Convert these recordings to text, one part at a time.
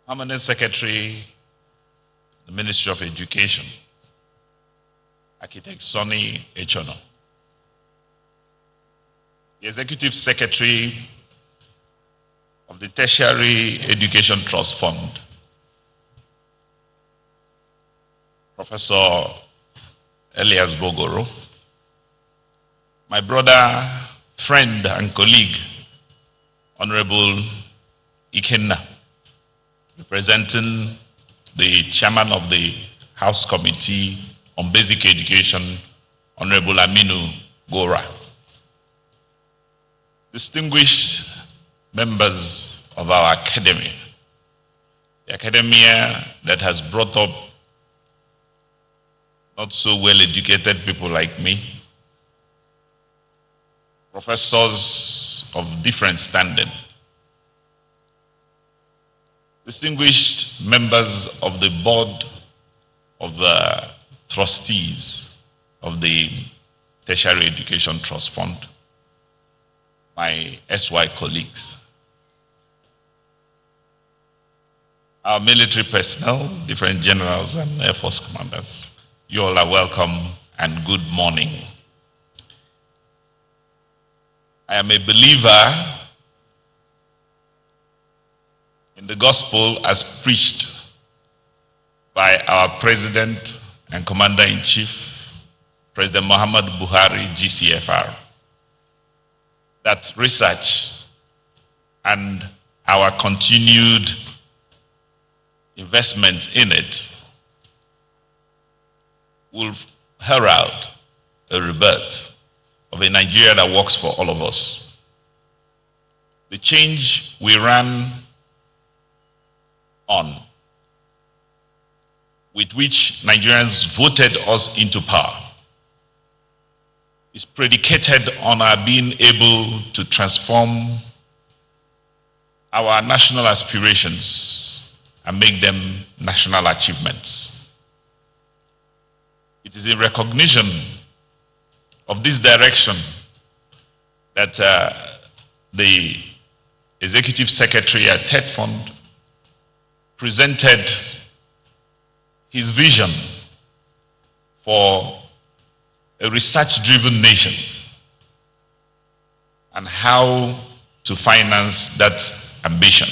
Permanent Secretary, the Ministry of Education, Architect Sonny Echono. The Executive Secretary of the Tertiary Education Trust Fund, Professor Elias Bogoro. My brother, friend and colleague, Honorable Ikenna, representing the chairman of the House Committee on Basic Education, Honorable Aminu Gora. Distinguished members of our academy, the academia that has brought up not so well-educated people like me, professors of different standing, distinguished members of the board of the trustees of the Tertiary Education Trust Fund, my SY colleagues, our military personnel, different generals and Air Force commanders, you all are welcome and good morning. I am a believer in the gospel as preached by our President and Commander-in-Chief, President Muhammad Buhari, GCFR, that research and our continued investment in it will herald a rebirth of a Nigeria that works for all of us. The change we ran on, with which Nigerians voted us into power, is predicated on our being able to transform our national aspirations and make them national achievements. It is in recognition of this direction that the Executive Secretary at TETFund presented his vision for a research-driven nation and how to finance that ambition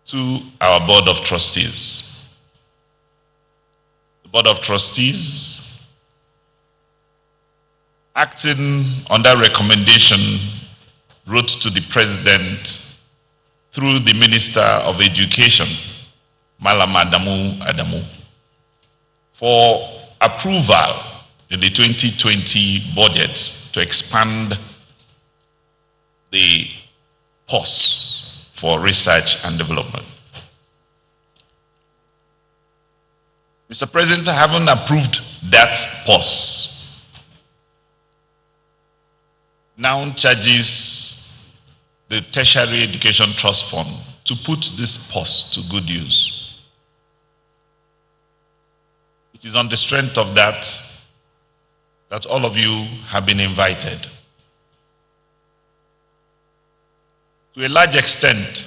to our Board of Trustees. The Board of Trustees, acting on that recommendation, wrote to the President through the Minister of Education, Malam Adamu, for approval in the 2020 budget to expand the pause for research and development. Mr. President, having approved that pause, now charges the Tertiary Education Trust Fund to put this pause to good use. It is on the strength of that that all of you have been invited. To a large extent,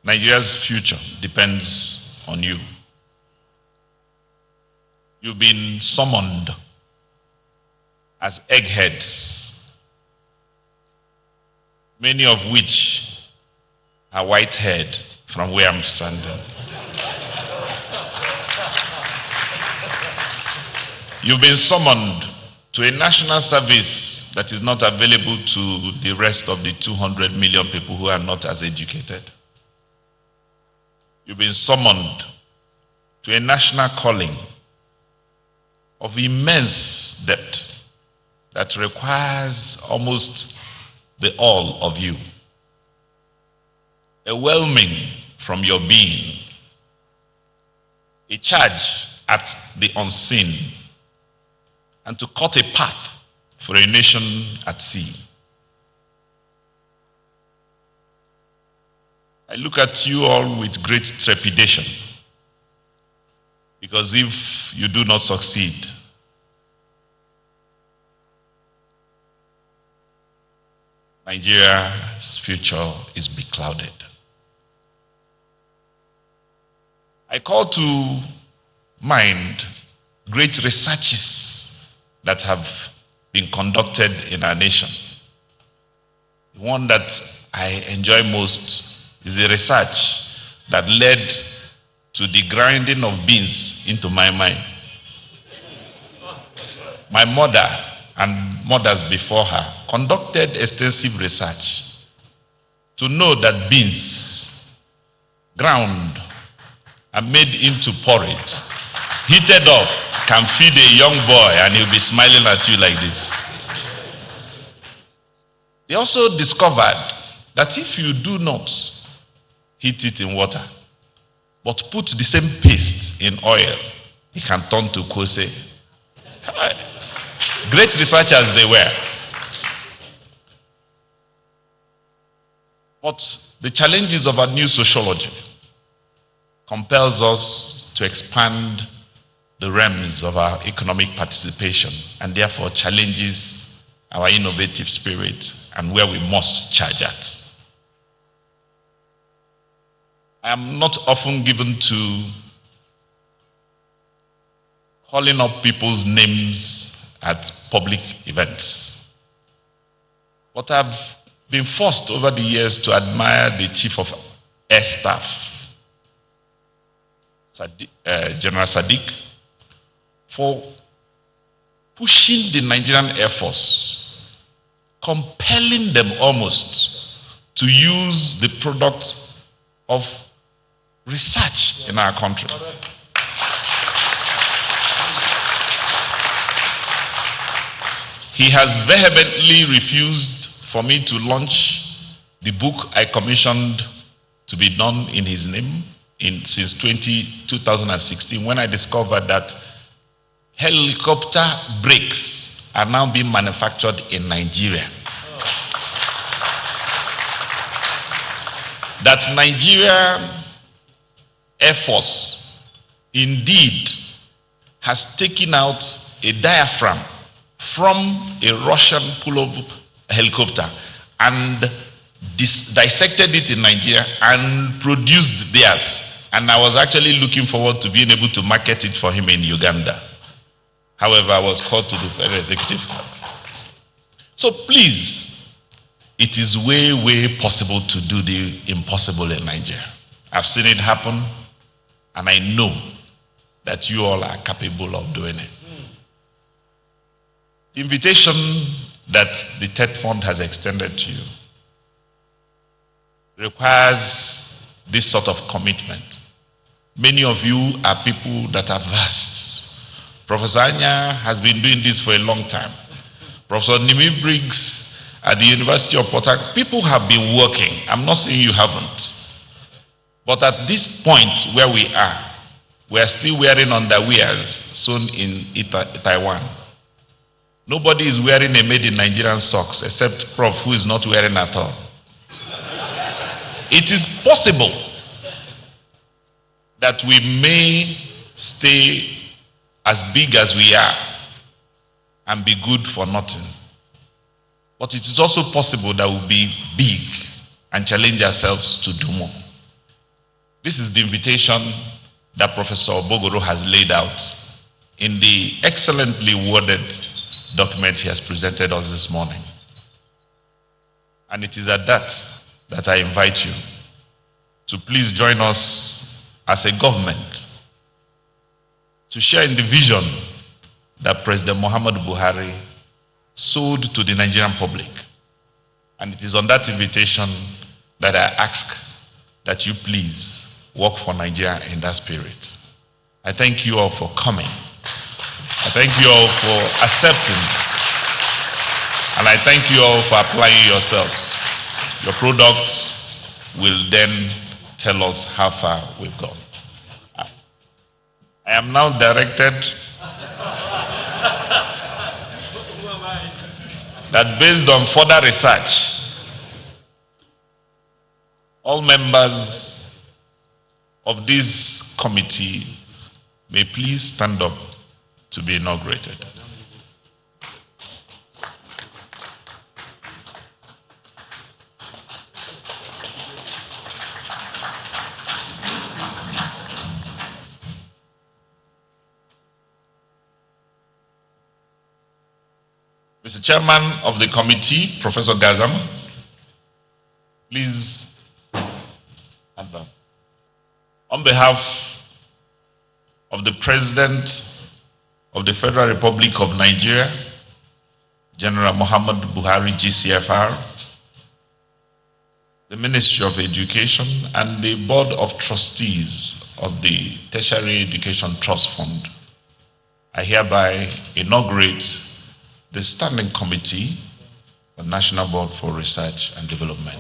Nigeria's future depends on you. You've been summoned as eggheads, many of which are white-haired from where I'm standing. You've been summoned to a national service that is not available to the rest of the 200 million people who are not as educated. You've been summoned to a national calling of immense depth that requires almost the all of you. A whelming from your being, a charge at the unseen, and to cut a path for a nation at sea. I look at you all with great trepidation, because if you do not succeed, Nigeria's future is beclouded. I call to mind great researches that have been conducted in our nation. The one that I enjoy most is the research that led to the grinding of beans into my mind. My mother and mothers before her conducted extensive research to know that beans ground and made into porridge, heated up, can feed a young boy and he'll be smiling at you like this. They also discovered that if you do not heat it in water, but put the same paste in oil, it can turn to kose. Great researchers they were. But the challenges of our new sociology compels us to expand the realms of our economic participation and therefore challenges our innovative spirit and where we must charge at. I am not often given to calling up people's names at public events, but I've been forced over the years to admire the Chief of Air Staff, General Sadiq, for pushing the Nigerian Air Force, compelling them almost to use the products of research in our country. He has vehemently refused for me to launch the book I commissioned to be done in his name since 2016, when I discovered that helicopter brakes are now being manufactured in Nigeria. That Nigeria Air Force indeed has taken out a diaphragm from a Russian pull-up helicopter and dissected it in Nigeria and produced theirs. And I was actually looking forward to being able to market it for him in Uganda. However, I was called to the federal executive. So please, it is way possible to do the impossible in Nigeria. I've seen it happen, and I know that you all are capable of doing it. The invitation that the TETFund has extended to you requires this sort of commitment. Many of you are people that are vast. Professor Anya has been doing this for a long time. Professor Nimi Briggs at the University of Port Harcourt, people have been working. I'm not saying you haven't. But at this point where we are still wearing underwears sewn in Taiwan. Nobody is wearing a made in Nigerian socks except Prof, who is not wearing at all. It is possible that we may stay as big as we are and be good for nothing. But it is also possible that we'll be big and challenge ourselves to do more. This is the invitation that Professor Bogoro has laid out in the excellently worded document he has presented us this morning. And it is at that I invite you to please join us as a government to share in the vision that President Muhammadu Buhari sold to the Nigerian public. And it is on that invitation that I ask that you please work for Nigeria in that spirit. I thank you all for coming. I thank you all for accepting. And I thank you all for applying yourselves. Your products will then tell us how far we've gone. I am now directed that based on further research, all members of this committee may please stand up to be inaugurated. chairman of the committee, Professor Gazam, please advance. On behalf of the President of the Federal Republic of Nigeria, General Muhammad Buhari, GCFR, the Ministry of Education, and the Board of Trustees of the Tertiary Education Trust Fund, I hereby inaugurate the Standing Committee, the National Board for Research and Development.